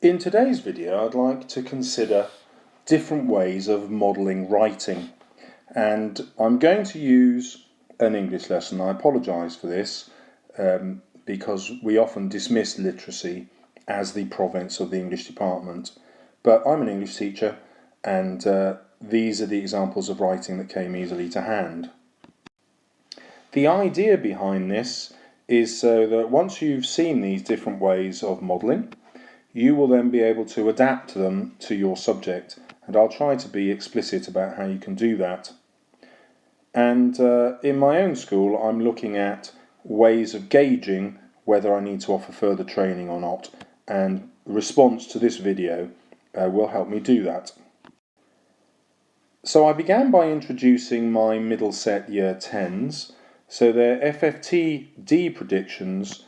In today's video, I'd like to consider different ways of modelling writing, and I'm going to use an English lesson. I apologise for this because we often dismiss literacy as the province of the English department, but I'm an English teacher and these are the examples of writing that came easily to hand. The idea behind this is so that once you've seen these different ways of modelling, you will then be able to adapt them to your subject, and I'll try to be explicit about how you can do that. And in my own school, I'm looking at ways of gauging whether I need to offer further training or not, and the response to this video will help me do that. So I began by introducing my Middleset Year 10s. So their FFT-D predictions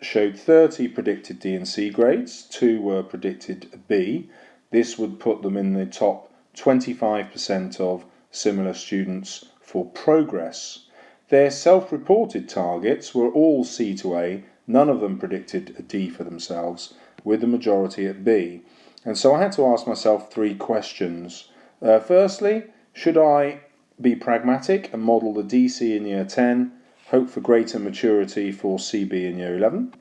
showed 30 predicted D and C grades, 2 were predicted B. This would put them in the top 25% of similar students for progress. Their self-reported targets were all C to A, none of them predicted a D for themselves, with the majority at B. And so I had to ask myself 3 questions. Firstly, should I be pragmatic and model the DC in Year 10, hope for greater maturity for CB in Year 11?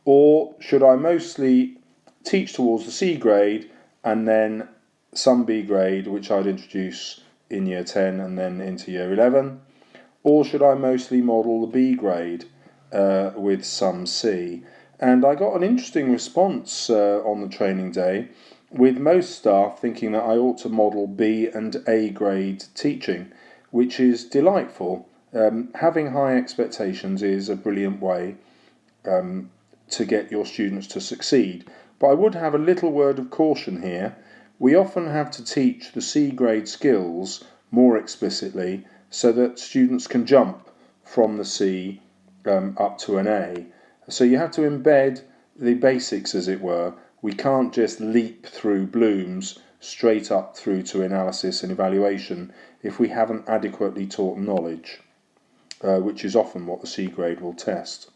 Or should I mostly teach towards the C grade and then some B grade, which I'd introduce in Year 10 and then into Year 11? Or should I mostly model the B grade with some C? And I got an interesting response on the training day, with most staff thinking that I ought to model B and A grade teaching, which is delightful. Having high expectations is a brilliant way to get your students to succeed. But I would have a little word of caution here. We often have to teach the C grade skills more explicitly so that students can jump from the C up to an A. So you have to embed the basics, as it were. We can't just leap through Bloom's straight up through to analysis and evaluation if we haven't adequately taught knowledge, which is often what the C grade will test.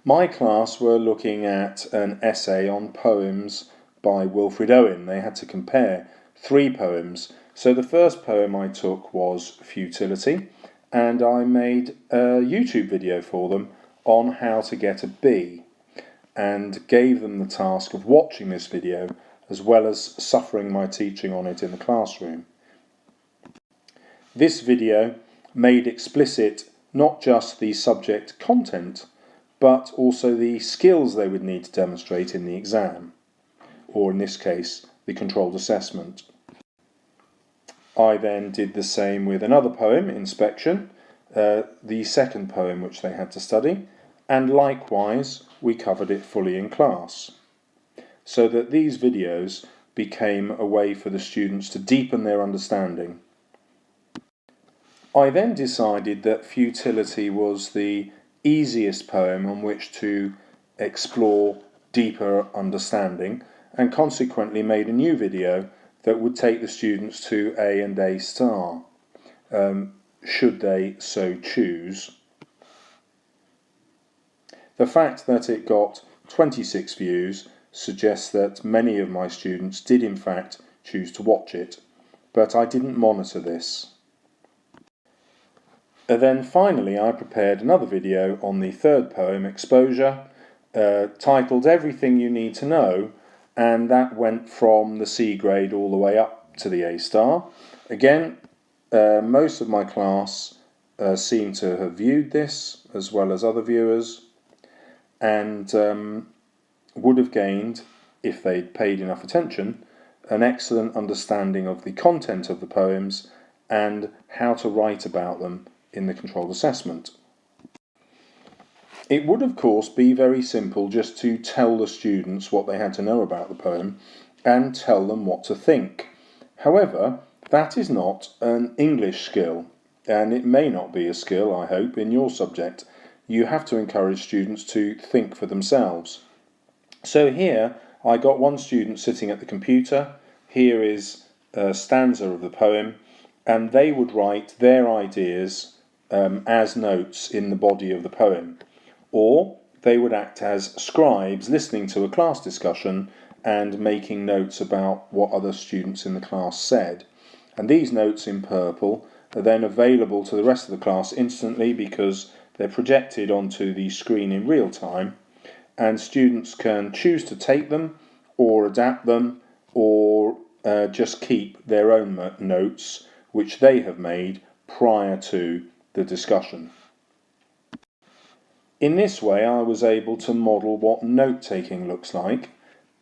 My class were looking at an essay on poems by Wilfred Owen. They had to compare 3 poems. So the first poem I took was Futility, and I made a YouTube video for them on how to get a B, and gave them the task of watching this video as well as suffering my teaching on it in the classroom. This video made explicit not just the subject content, but also the skills they would need to demonstrate in the exam, or in this case, the controlled assessment. I then did the same with another poem, Inspection, the second poem which they had to study, and likewise we covered it fully in class, so that these videos became a way for the students to deepen their understanding. I then decided that Futility was the easiest poem on which to explore deeper understanding, and consequently made a new video that would take the students to A and A star, should they so choose. The fact that it got 26 views suggests that many of my students did in fact choose to watch it, but I didn't monitor this. Then finally I prepared another video on the third poem, Exposure, titled Everything You Need to Know, and that went from the C grade all the way up to the A star. Again, most of my class seem to have viewed this, as well as other viewers, and would have gained, if they'd paid enough attention, an excellent understanding of the content of the poems and how to write about them in the controlled assessment. It would of course be very simple just to tell the students what they had to know about the poem and tell them what to think. However, that is not an English skill, and it may not be a skill, I hope, in your subject. You have to encourage students to think for themselves. So here I got one student sitting at the computer. Here is a stanza of the poem, and they would write their ideas as notes in the body of the poem. Or they would act as scribes, listening to a class discussion and making notes about what other students in the class said. And these notes in purple are then available to the rest of the class instantly because they're projected onto the screen in real time, and students can choose to take them or adapt them or just keep their own notes which they have made prior to the discussion. In this way I was able to model what note-taking looks like,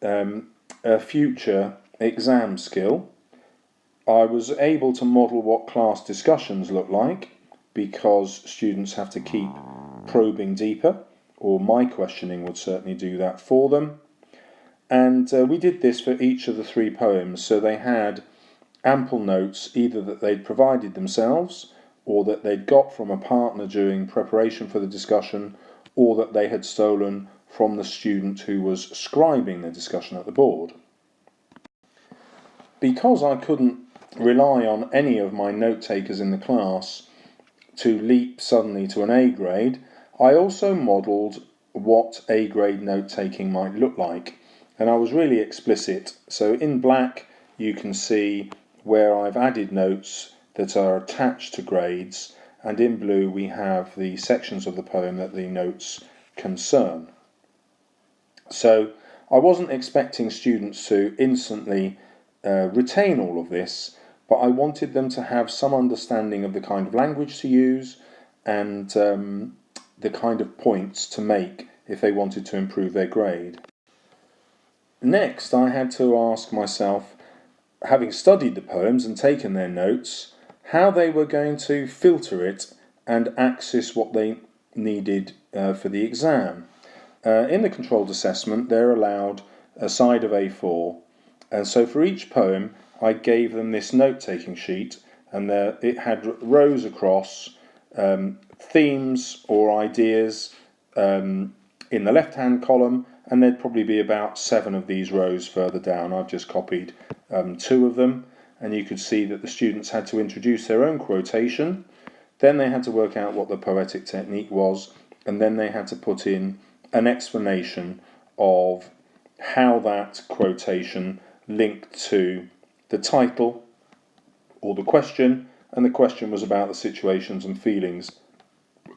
a future exam skill. I was able to model what class discussions look like because students have to keep probing deeper, or my questioning would certainly do that for them. And we did this for each of the 3 poems, so they had ample notes either that they'd provided themselves or that they'd got from a partner during preparation for the discussion, or that they had stolen from the student who was scribing the discussion at the board. Because I couldn't rely on any of my note takers in the class to leap suddenly to an A grade, I also modelled what A grade note taking might look like, and I was really explicit. So in black you can see where I've added notes that are attached to grades, and in blue we have the sections of the poem that the notes concern. So I wasn't expecting students to instantly retain all of this, but I wanted them to have some understanding of the kind of language to use and the kind of points to make if they wanted to improve their grade. Next, I had to ask myself, having studied the poems and taken their notes, how they were going to filter it and access what they needed for the exam. In the controlled assessment, they're allowed a side of A4, and so for each poem I gave them this note-taking sheet, and it had rows across, themes or ideas in the left-hand column, and there'd probably be about 7 of these rows further down. I've just copied 2 of them, and you could see that the students had to introduce their own quotation, then they had to work out what the poetic technique was, and then they had to put in an explanation of how that quotation linked to the title or the question, and the question was about the situations and feelings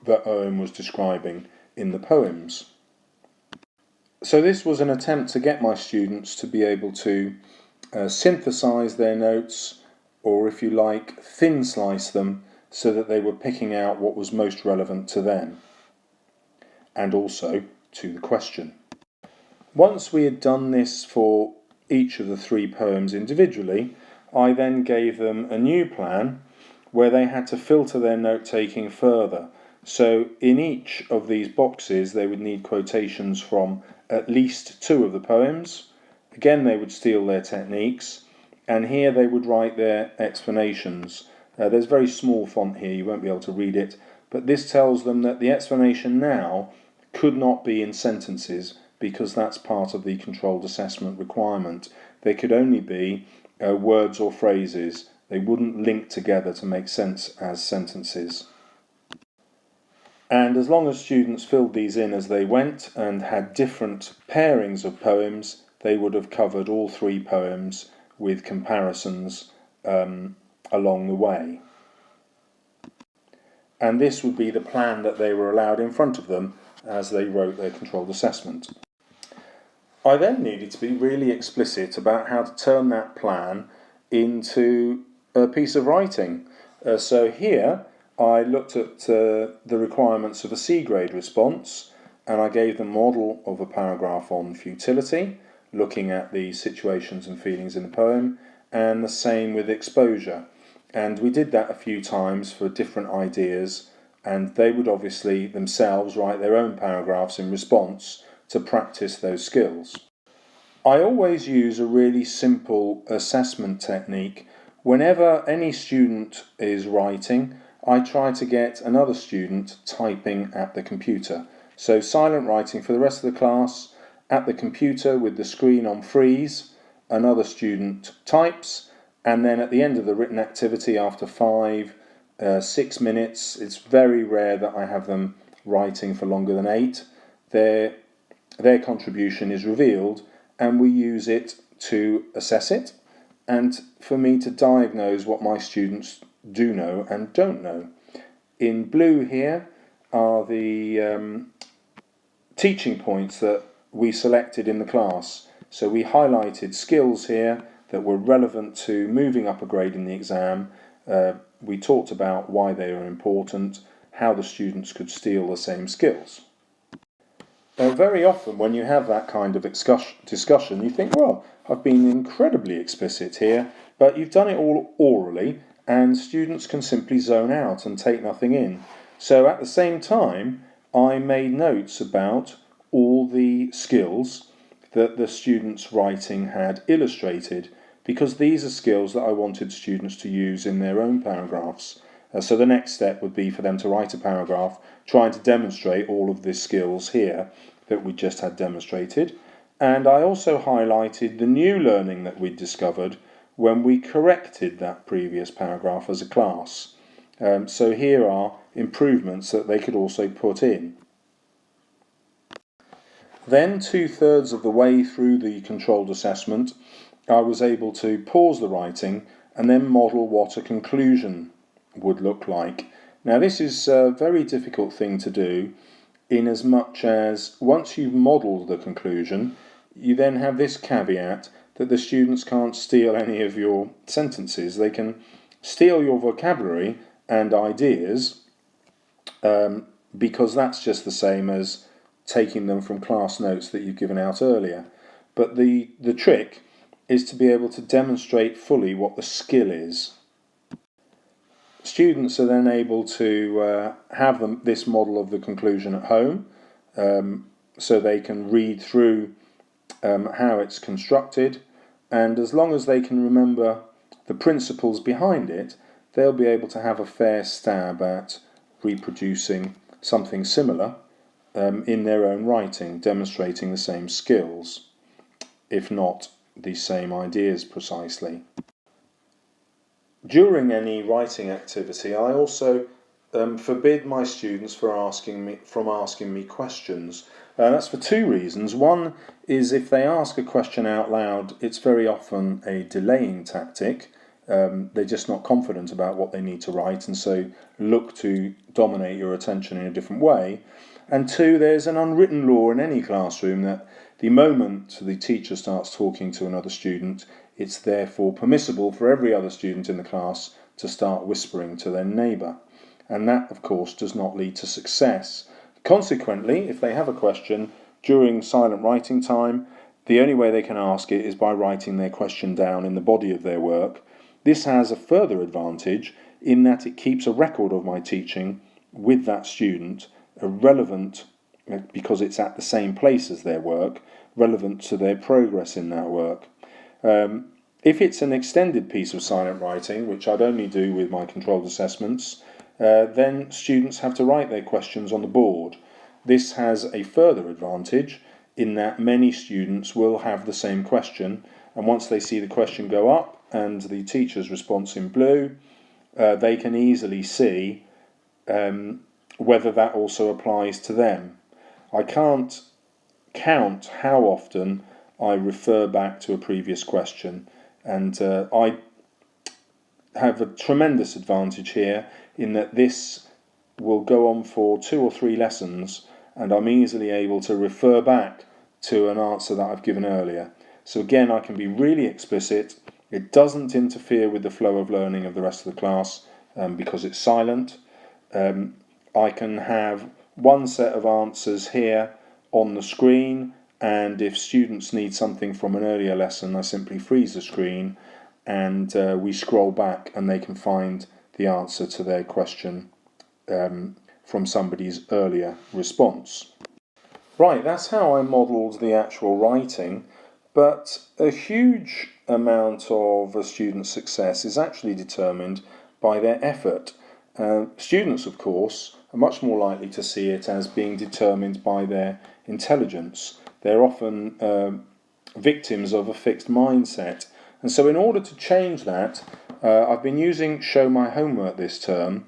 that Owen was describing in the poems. So this was an attempt to get my students to be able to synthesize their notes, or if you like, thin slice them so that they were picking out what was most relevant to them and also to the question. Once we had done this for each of the 3 poems individually, I then gave them a new plan where they had to filter their note-taking further. So in each of these boxes they would need quotations from at least 2 of the poems. Again, they would steal their techniques, and here they would write their explanations. There's very small font here, you won't be able to read it, but this tells them that the explanation now could not be in sentences because that's part of the controlled assessment requirement. They could only be words or phrases. They wouldn't link together to make sense as sentences. And as long as students filled these in as they went and had different pairings of poems, they would have covered all 3 poems with comparisons along the way. And this would be the plan that they were allowed in front of them as they wrote their controlled assessment. I then needed to be really explicit about how to turn that plan into a piece of writing. So here I looked at the requirements of a C grade response, and I gave them a model of a paragraph on futility, looking at the situations and feelings in the poem, and the same with exposure. And we did that a few times for different ideas, and they would obviously themselves write their own paragraphs in response to practice those skills. I always use a really simple assessment technique. Whenever any student is writing, I try to get another student typing at the computer. So silent writing for the rest of the class, at the computer with the screen on freeze, another student types, and then at the end of the written activity after 5-6 minutes, it's very rare that I have them writing for longer than 8. their contribution is revealed, and we use it to assess it and for me to diagnose what my students do know and don't know. In blue here are the teaching points that we selected in the class. So we highlighted skills here that were relevant to moving up a grade in the exam. We talked about why they are important, how the students could steal the same skills. Very often when you have that kind of discussion, you think, well, I've been incredibly explicit here, but you've done it all orally, and students can simply zone out and take nothing in. So at the same time, I made notes about all the skills that the students' writing had illustrated, because these are skills that I wanted students to use in their own paragraphs. So the next step would be for them to write a paragraph trying to demonstrate all of the skills here that we just had demonstrated. And I also highlighted the new learning that we'd discovered when we corrected that previous paragraph as a class. So here are improvements that they could also put in. Then 2/3 of the way through the controlled assessment, I was able to pause the writing and then model what a conclusion would look like. Now this is a very difficult thing to do, in as much as once you've modelled the conclusion, you then have this caveat that the students can't steal any of your sentences. They can steal your vocabulary and ideas, because that's just the same as taking them from class notes that you've given out earlier. But the trick is to be able to demonstrate fully what the skill is. Students are then able to have this model of the conclusion at home, so they can read through how it's constructed, and as long as they can remember the principles behind it, they'll be able to have a fair stab at reproducing something similar in their own writing, demonstrating the same skills, if not the same ideas precisely. During any writing activity, I also forbid my students from asking me questions. That's for two reasons. One is if they ask a question out loud, it's very often a delaying tactic. They're just not confident about what they need to write, and so look to dominate your attention in a different way. And two, there's an unwritten law in any classroom that the moment the teacher starts talking to another student, it's therefore permissible for every other student in the class to start whispering to their neighbour. And that, of course, does not lead to success. Consequently, if they have a question during silent writing time, the only way they can ask it is by writing their question down in the body of their work. This has a further advantage in that it keeps a record of my teaching with that student, relevant because it's at the same place as their work, relevant to their progress in that work. If it's an extended piece of silent writing, which I'd only do with my controlled assessments, then students have to write their questions on the board. This has a further advantage in that many students will have the same question, and once they see the question go up and the teacher's response in blue, they can easily see whether that also applies to them. I can't count how often I refer back to a previous question, and I have a tremendous advantage here in that this will go on for 2 or 3 lessons, and I'm easily able to refer back to an answer that I've given earlier. So again, I can be really explicit. It doesn't interfere with the flow of learning of the rest of the class because it's silent. I can have one set of answers here on the screen, and if students need something from an earlier lesson, I simply freeze the screen and we scroll back and they can find the answer to their question from somebody's earlier response. Right, that's how I modelled the actual writing, but a huge amount of a student's success is actually determined by their effort. Students, of course, are much more likely to see it as being determined by their intelligence. They're often victims of a fixed mindset. And so in order to change that, I've been using Show My Homework this term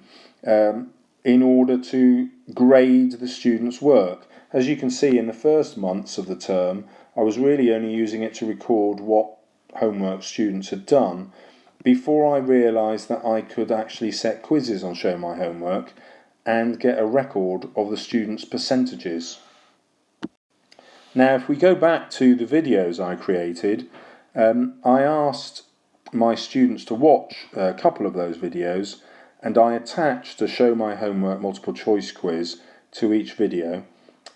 in order to grade the students' work. as you can see, in the first months of the term, I was really only using it to record what homework students had done before I realised that I could actually set quizzes on Show My Homework and get a record of the students' percentages. Now, if we go back to the videos I created, I asked my students to watch a couple of those videos, and I attached a Show My Homework multiple choice quiz to each video,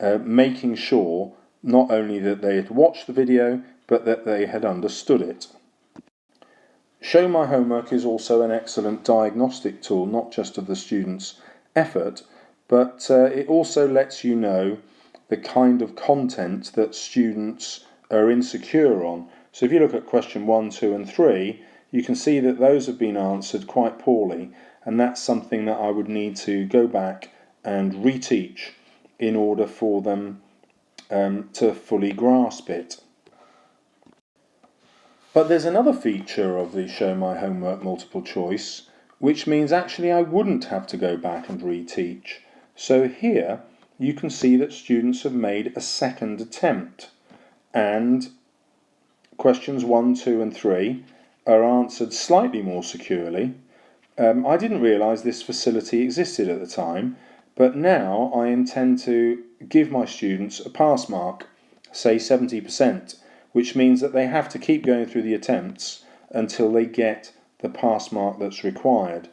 making sure not only that they had watched the video, but that they had understood it. Show My Homework is also an excellent diagnostic tool, not just of the students' effort, but it also lets you know the kind of content that students are insecure on. So if you look at question 1, 2 and 3, you can see that those have been answered quite poorly, and that's something that I would need to go back and reteach in order for them to fully grasp it. But there's another feature of the Show My Homework multiple choice, which means actually I wouldn't have to go back and reteach. So here you can see that students have made a second attempt, and questions 1, 2 and 3 are answered slightly more securely. I didn't realise this facility existed at the time, but now I intend to give my students a pass mark, say 70%, which means that they have to keep going through the attempts until they get the pass mark that's required.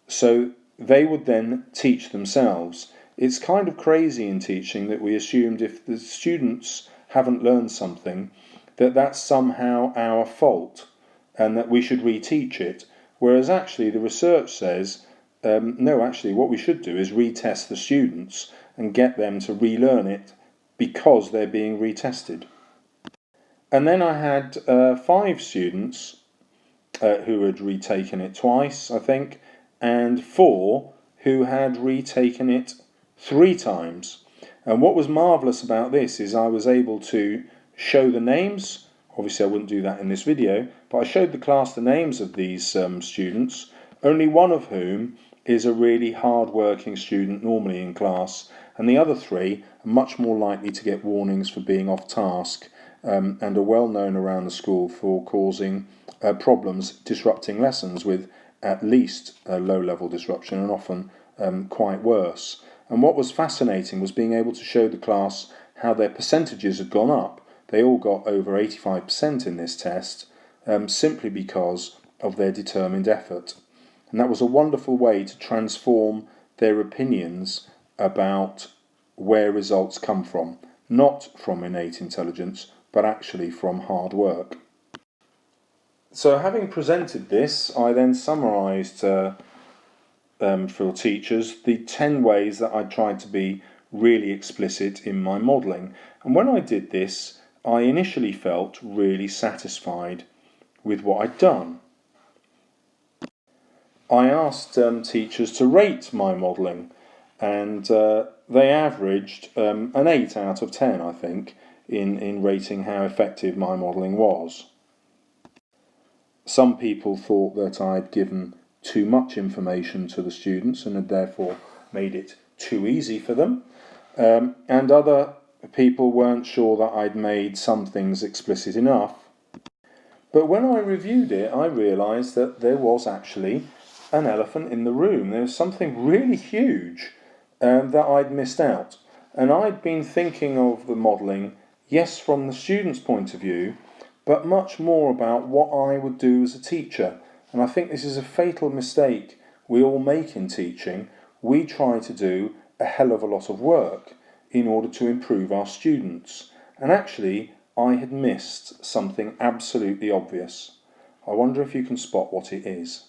So they would then teach themselves. It's kind of crazy in teaching that we assumed if the students haven't learned something, that that's somehow our fault and that we should reteach it, whereas actually the research says no, actually what we should do is retest the students and get them to relearn it because they're being retested. And then I had 5 students who had retaken it twice, I think, and 4 who had retaken it 3 times. And what was marvellous about this is I was able to show the names. Obviously I wouldn't do that in this video, but I showed the class the names of these students, only one of whom is a really hard-working student normally in class, and the other 3 are much more likely to get warnings for being off task and are well known around the school for causing problems, disrupting lessons with at least a low-level disruption and often quite worse. And what was fascinating was being able to show the class how their percentages had gone up. They all got over 85% in this test simply because of their determined effort. And that was a wonderful way to transform their opinions about where results come from, not from innate intelligence, but actually from hard work. So having presented this, I then summarised for teachers the 10 ways that I tried to be really explicit in my modelling. And when I did this, I initially felt really satisfied with what I'd done. I asked teachers to rate my modelling, and they averaged an 8 out of 10, I think, in rating how effective my modelling was. Some people thought that I'd given too much information to the students and had therefore made it too easy for them, and other people weren't sure that I'd made some things explicit enough. But when I reviewed it, I realised that there was actually an elephant in the room. There was something really huge that I'd missed out. And I'd been thinking of the modelling, yes, from the student's point of view, but much more about what I would do as a teacher. And I think this is a fatal mistake we all make in teaching. We try to do a hell of a lot of work in order to improve our students. And actually, I had missed something absolutely obvious. I wonder if you can spot what it is.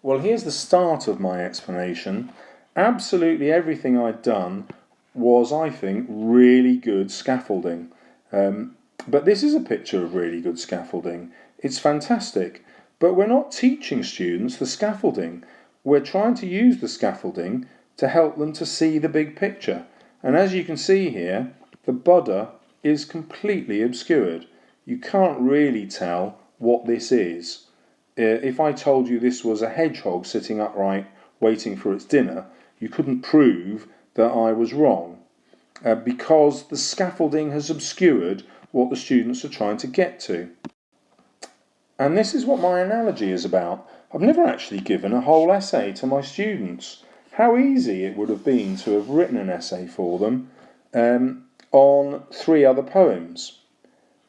Well, here's the start of my explanation. Absolutely everything I'd done was, I think, really good scaffolding. But this is a picture of really good scaffolding. It's fantastic, but we're not teaching students the scaffolding. We're trying to use the scaffolding to help them to see the big picture. And as you can see here, the Buddha is completely obscured. You can't really tell what this is. If I told you this was a hedgehog sitting upright waiting for its dinner, you couldn't prove that I was wrong, because the scaffolding has obscured what the students are trying to get to. And this is what my analogy is about. I've never actually given a whole essay to my students. How easy it would have been to have written an essay for them on 3 other poems.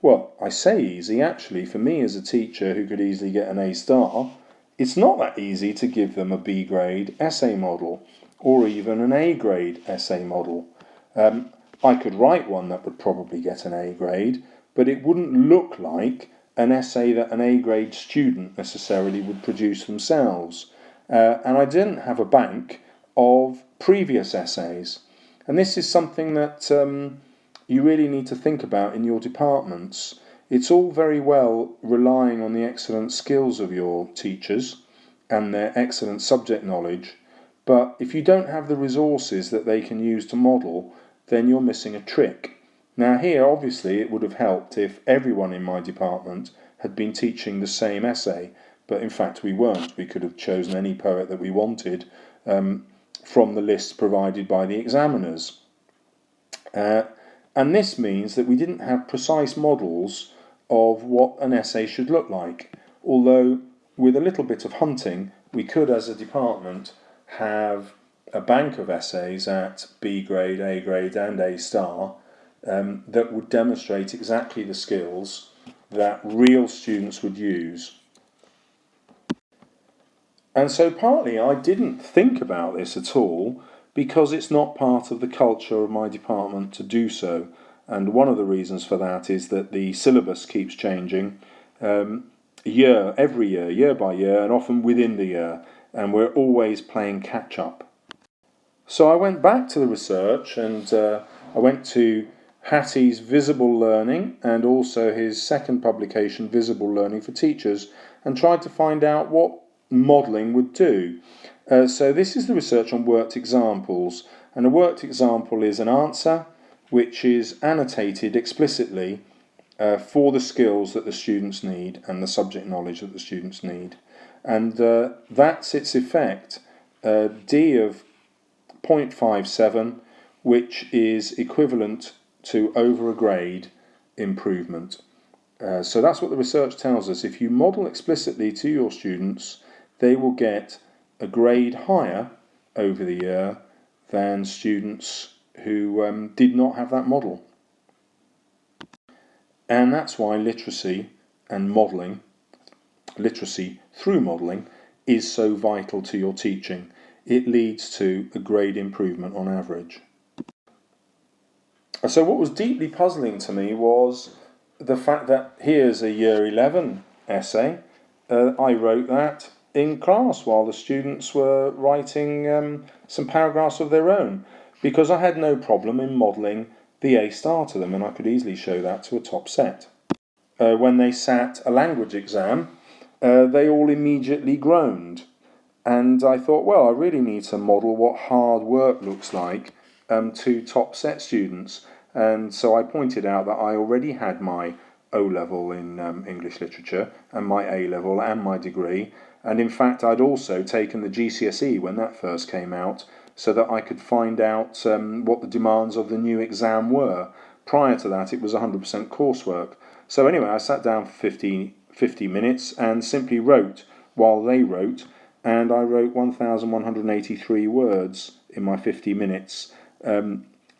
Well, I say easy, actually, for me as a teacher who could easily get an A star, it's not that easy to give them a B grade essay model, or even an A grade essay model. I could write one that would probably get an A grade, but it wouldn't look like an essay that an A grade student necessarily would produce themselves. And I didn't have a bank of previous essays. And this is something that you really need to think about in your departments. It's all very well relying on the excellent skills of your teachers and their excellent subject knowledge, but if you don't have the resources that they can use to model, then you're missing a trick. Now here, obviously, it would have helped if everyone in my department had been teaching the same essay, but in fact we weren't. We could have chosen any poet that we wanted from the lists provided by the examiners. And this means that we didn't have precise models of what an essay should look like, although with a little bit of hunting we could as a department have a bank of essays at B grade, A grade and A star that would demonstrate exactly the skills that real students would use. And so partly I didn't think about this at all because it's not part of the culture of my department to do so. And one of the reasons for that is that the syllabus keeps changing every year, year by year, and often within the year, and we're always playing catch up. So I went back to the research and I went to Hattie's Visible Learning and also his second publication, Visible Learning for Teachers, and tried to find out what modelling would do. So this is the research on worked examples, and a worked example is an answer which is annotated explicitly for the skills that the students need and the subject knowledge that the students need. And that's its effect, D of 0.57, which is equivalent to over a grade improvement. So that's what the research tells us. If you model explicitly to your students, they will get a grade higher over the year than students who did not have that model. And that's why literacy and modelling, literacy through modelling, is so vital to your teaching. It leads to a grade improvement on average. So what was deeply puzzling to me was the fact that here's a year 11 essay. I wrote that in class while the students were writing some paragraphs of their own, because I had no problem in modelling the A star to them, and I could easily show that to a top set. When they sat a language exam, they all immediately groaned. And I thought, well, I really need to model what hard work looks like to top set students. And so I pointed out that I already had my O-level in English literature and my A-level and my degree. And in fact, I'd also taken the GCSE when that first came out so that I could find out what the demands of the new exam were. Prior to that, it was 100% coursework. So anyway, I sat down for 50 minutes and simply wrote while they wrote, and I wrote 1,183 words in my 50 minutes.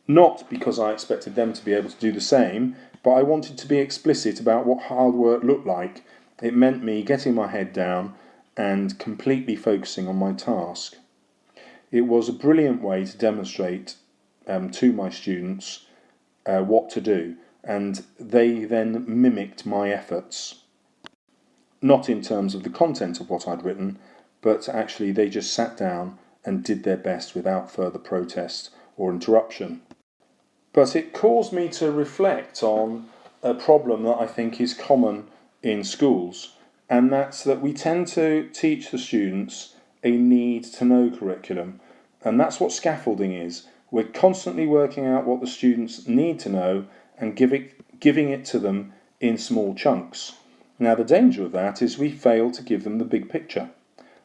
Not because I expected them to be able to do the same, but I wanted to be explicit about what hard work looked like. It meant me getting my head down and completely focusing on my task. It was a brilliant way to demonstrate to my students what to do, and they then mimicked my efforts. Not in terms of the content of what I'd written, but actually they just sat down and did their best without further protest or interruption. But it caused me to reflect on a problem that I think is common in schools, and that's that we tend to teach the students a need-to-know curriculum, and that's what scaffolding is. We're constantly working out what the students need to know and giving it to them in small chunks. Now the danger of that is we fail to give them the big picture.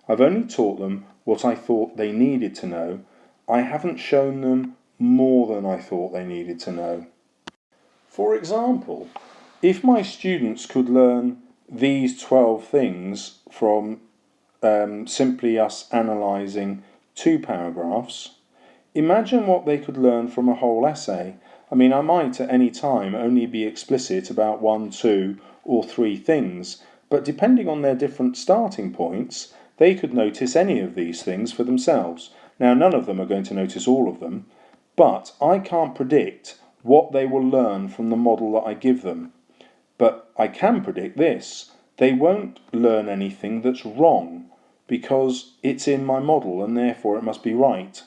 I've only taught them what I thought they needed to know, I haven't shown them more than I thought they needed to know. For example, if my students could learn these 12 things from simply us analysing 2 paragraphs, imagine what they could learn from a whole essay. I mean, I might at any time only be explicit about 1, 2 or 3 things, but depending on their different starting points, they could notice any of these things for themselves. Now, none of them are going to notice all of them, but I can't predict what they will learn from the model that I give them. But I can predict this: they won't learn anything that's wrong, because it's in my model and therefore it must be right.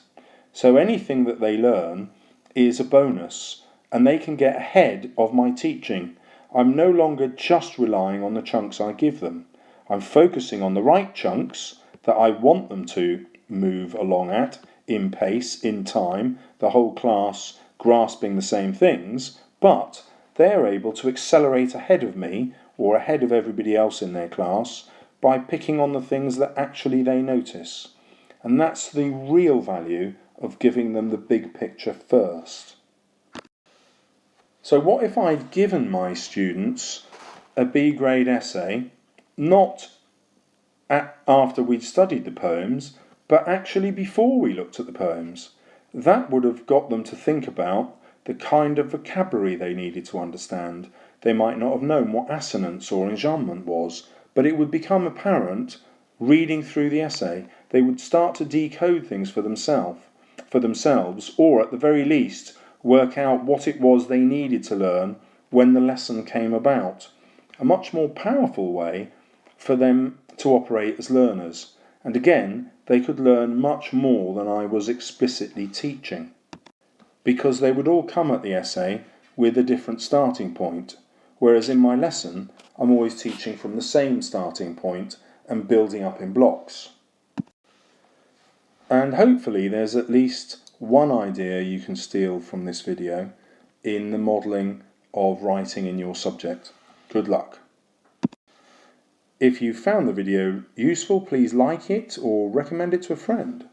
So anything that they learn is a bonus, and they can get ahead of my teaching. I'm no longer just relying on the chunks I give them. I'm focusing on the right chunks that I want them to move along at, in pace, in time, the whole class grasping the same things, but they're able to accelerate ahead of me or ahead of everybody else in their class by picking on the things that actually they notice. And that's the real value of giving them the big picture first. So what if I'd given my students a B grade essay, not after we'd studied the poems, but actually before we looked at the poems? That would have got them to think about the kind of vocabulary they needed to understand. They might not have known what assonance or enjambment was, but it would become apparent reading through the essay. They would start to decode things for themselves, or at the very least work out what it was they needed to learn when the lesson came about. A much more powerful way for them to operate as learners. And again, they could learn much more than I was explicitly teaching, because they would all come at the essay with a different starting point, whereas in my lesson I'm always teaching from the same starting point and building up in blocks. And hopefully there's at least one idea you can steal from this video in the modelling of writing in your subject. Good luck. If you found the video useful, please like it or recommend it to a friend.